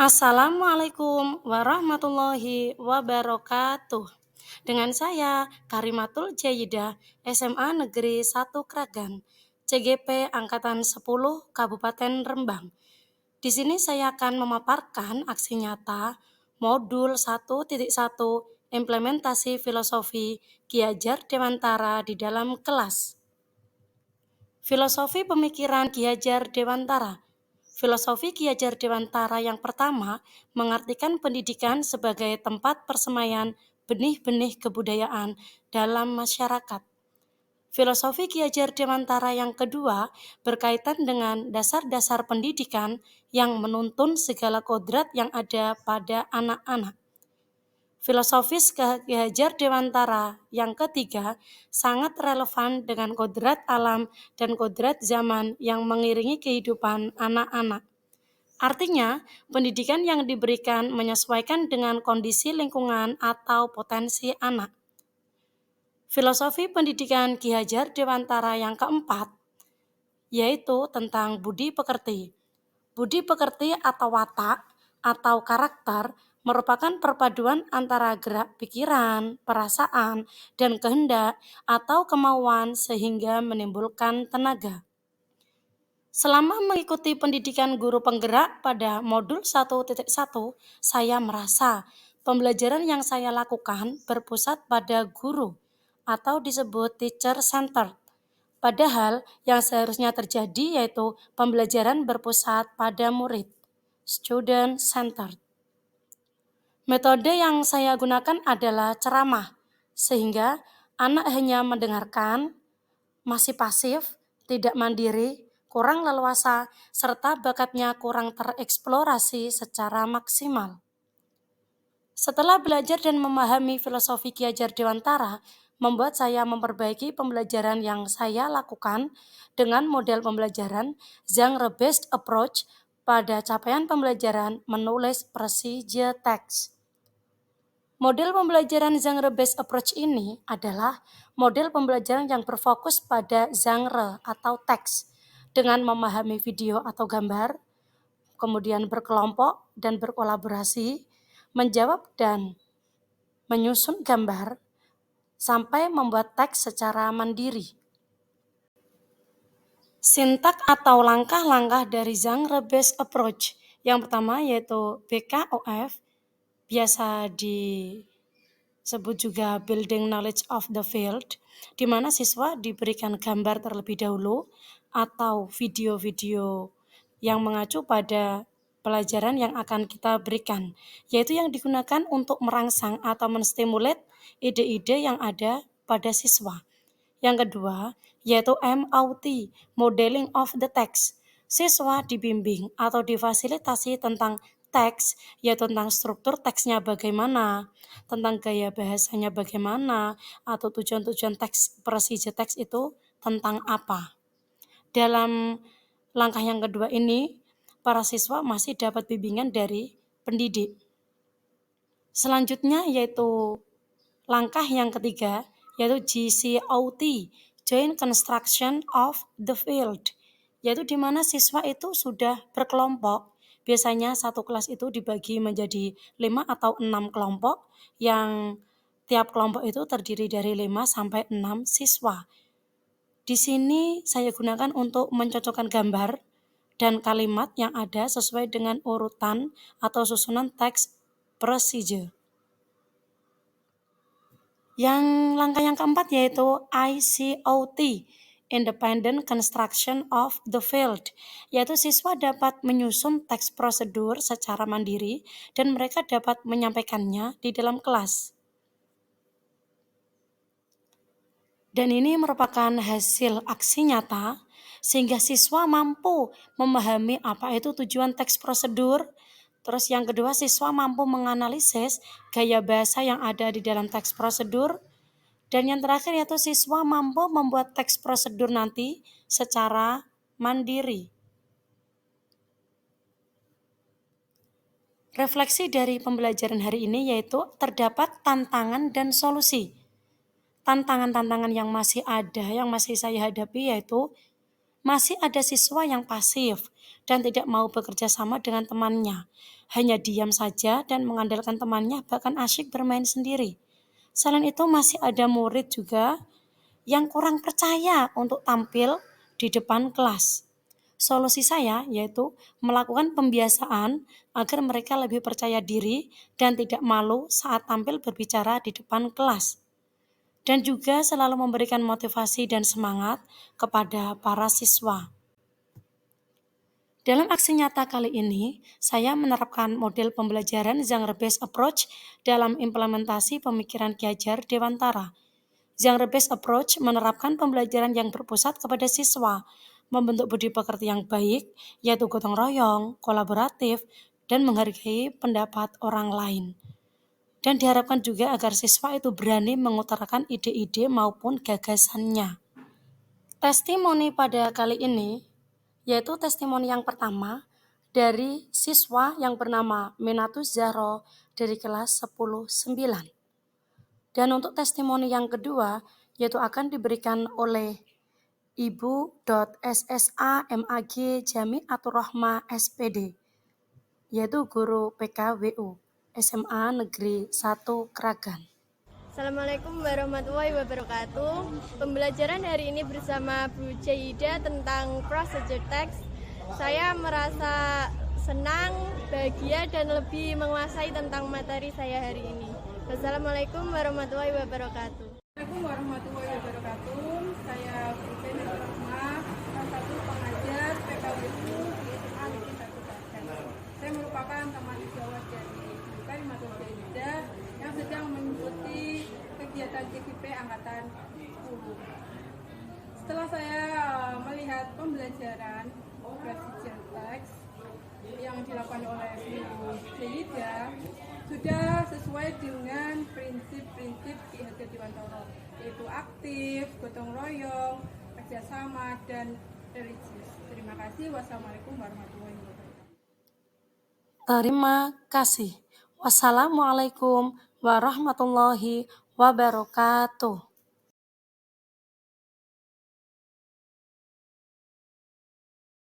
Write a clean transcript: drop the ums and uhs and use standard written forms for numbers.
Assalamualaikum warahmatullahi wabarakatuh. Dengan saya Karimatul Jayidah, SMA Negeri 1 Kragan, CGP Angkatan 10 Kabupaten Rembang. Di sini saya akan memaparkan aksi nyata modul 1.1 implementasi filosofi Ki Hajar Dewantara di dalam kelas. Filosofi pemikiran Ki Hajar Dewantara. Filosofi Ki Hajar Dewantara yang pertama mengartikan pendidikan sebagai tempat persemaian benih-benih kebudayaan dalam masyarakat. Filosofi Ki Hajar Dewantara yang kedua berkaitan dengan dasar-dasar pendidikan yang menuntun segala kodrat yang ada pada anak-anak. Filosofis Ki Hajar Dewantara yang ketiga sangat relevan dengan kodrat alam dan kodrat zaman yang mengiringi kehidupan anak-anak. Artinya, pendidikan yang diberikan menyesuaikan dengan kondisi lingkungan atau potensi anak. Filosofi pendidikan Ki Hajar Dewantara yang keempat yaitu tentang budi pekerti. Budi pekerti atau watak atau karakter merupakan perpaduan antara gerak pikiran, perasaan, dan kehendak atau kemauan sehingga menimbulkan tenaga. Selama mengikuti pendidikan guru penggerak pada modul 1.1, saya merasa pembelajaran yang saya lakukan berpusat pada guru atau disebut teacher centered. Padahal yang seharusnya terjadi yaitu pembelajaran berpusat pada murid, student centered. Metode yang saya gunakan adalah ceramah, sehingga anak hanya mendengarkan, masih pasif, tidak mandiri, kurang leluasa, serta bakatnya kurang tereksplorasi secara maksimal. Setelah belajar dan memahami filosofi Ki Hajar Dewantara, membuat saya memperbaiki pembelajaran yang saya lakukan dengan model pembelajaran genre-based approach pada capaian pembelajaran menulis procedure text. Model pembelajaran genre-based approach ini adalah model pembelajaran yang berfokus pada genre atau teks dengan memahami video atau gambar, kemudian berkelompok dan berkolaborasi, menjawab dan menyusun gambar, sampai membuat teks secara mandiri. Sintak atau langkah-langkah dari genre-based approach yang pertama yaitu BKOF, biasa disebut juga Building Knowledge of the Field, di mana siswa diberikan gambar terlebih dahulu atau video-video yang mengacu pada pelajaran yang akan kita berikan, yaitu yang digunakan untuk merangsang atau menstimulat ide-ide yang ada pada siswa. Yang kedua, yaitu MOT, Modeling of the Text. Siswa dibimbing atau difasilitasi tentang teks, yaitu tentang struktur teksnya bagaimana, tentang gaya bahasanya bagaimana, atau tujuan-tujuan teks, procedure teks itu tentang apa. Dalam langkah yang kedua ini, para siswa masih dapat bimbingan dari pendidik. Selanjutnya yaitu langkah yang ketiga, yaitu GCOT, Joint Construction of the Field, yaitu di mana siswa itu sudah berkelompok. Biasanya satu kelas itu dibagi menjadi 5 atau 6 kelompok, yang tiap kelompok itu terdiri dari 5 sampai 6 siswa. Di sini saya gunakan untuk mencocokkan gambar dan kalimat yang ada sesuai dengan urutan atau susunan teks procedure. Yang langkah yang keempat yaitu ICOT, Independent Construction of the Field, yaitu siswa dapat menyusun teks prosedur secara mandiri dan mereka dapat menyampaikannya di dalam kelas. Dan ini merupakan hasil aksi nyata sehingga siswa mampu memahami apa itu tujuan teks prosedur. Terus yang kedua, siswa mampu menganalisis gaya bahasa yang ada di dalam teks prosedur. Dan yang terakhir yaitu siswa mampu membuat teks prosedur nanti secara mandiri. Refleksi dari pembelajaran hari ini yaitu terdapat tantangan dan solusi. Tantangan-tantangan yang masih ada, yang masih saya hadapi yaitu masih ada siswa yang pasif dan tidak mau bekerja sama dengan temannya. Hanya diam saja dan mengandalkan temannya, bahkan asyik bermain sendiri. Selain itu masih ada murid juga yang kurang percaya untuk tampil di depan kelas. Solusi saya yaitu melakukan pembiasaan agar mereka lebih percaya diri dan tidak malu saat tampil berbicara di depan kelas. Dan juga selalu memberikan motivasi dan semangat kepada para siswa. Dalam aksi nyata kali ini, saya menerapkan model pembelajaran genre-based approach dalam implementasi pemikiran Ki Hajar Dewantara. Genre-based approach menerapkan pembelajaran yang berpusat kepada siswa, membentuk budi pekerti yang baik, yaitu gotong royong, kolaboratif, dan menghargai pendapat orang lain. Dan diharapkan juga agar siswa itu berani mengutarakan ide-ide maupun gagasannya. Testimoni pada kali ini yaitu testimoni yang pertama dari siswa yang bernama Minatus Zahro dari kelas 10-9. Dan untuk testimoni yang kedua yaitu akan diberikan oleh Ibu.SSA.MAG Jamiatur Rahmah SPD, yaitu guru PKWU SMA Negeri 1 Kragan. Assalamualaikum warahmatullahi wabarakatuh. Pembelajaran hari ini bersama Bu Jahida tentang procedure text. Saya merasa senang, bahagia, dan lebih menguasai tentang materi saya hari ini. Wassalamualaikum warahmatullahi wabarakatuh. Assalamualaikum warahmatullahi wabarakatuh. Saya Bu Jahida Rahmah, salah satu pengajar PKWU di SMA Negeri 1 Klaten. Saya merupakan teman sejawat dari Bu Kalimatul Jahida yang sedang mengikuti kegiatan CGP Angkatan 10. Setelah saya melihat pembelajaran procedure text yang dilakukan oleh Bu Jahida, sudah sesuai dengan prinsip-prinsip Ki Hajar Dewantara, yaitu aktif, gotong royong, kerjasama, dan religius. Terima kasih. Wassalamualaikum warahmatullahi wabarakatuh. Terima kasih. Wassalamualaikum warahmatullahi wabarakatuh.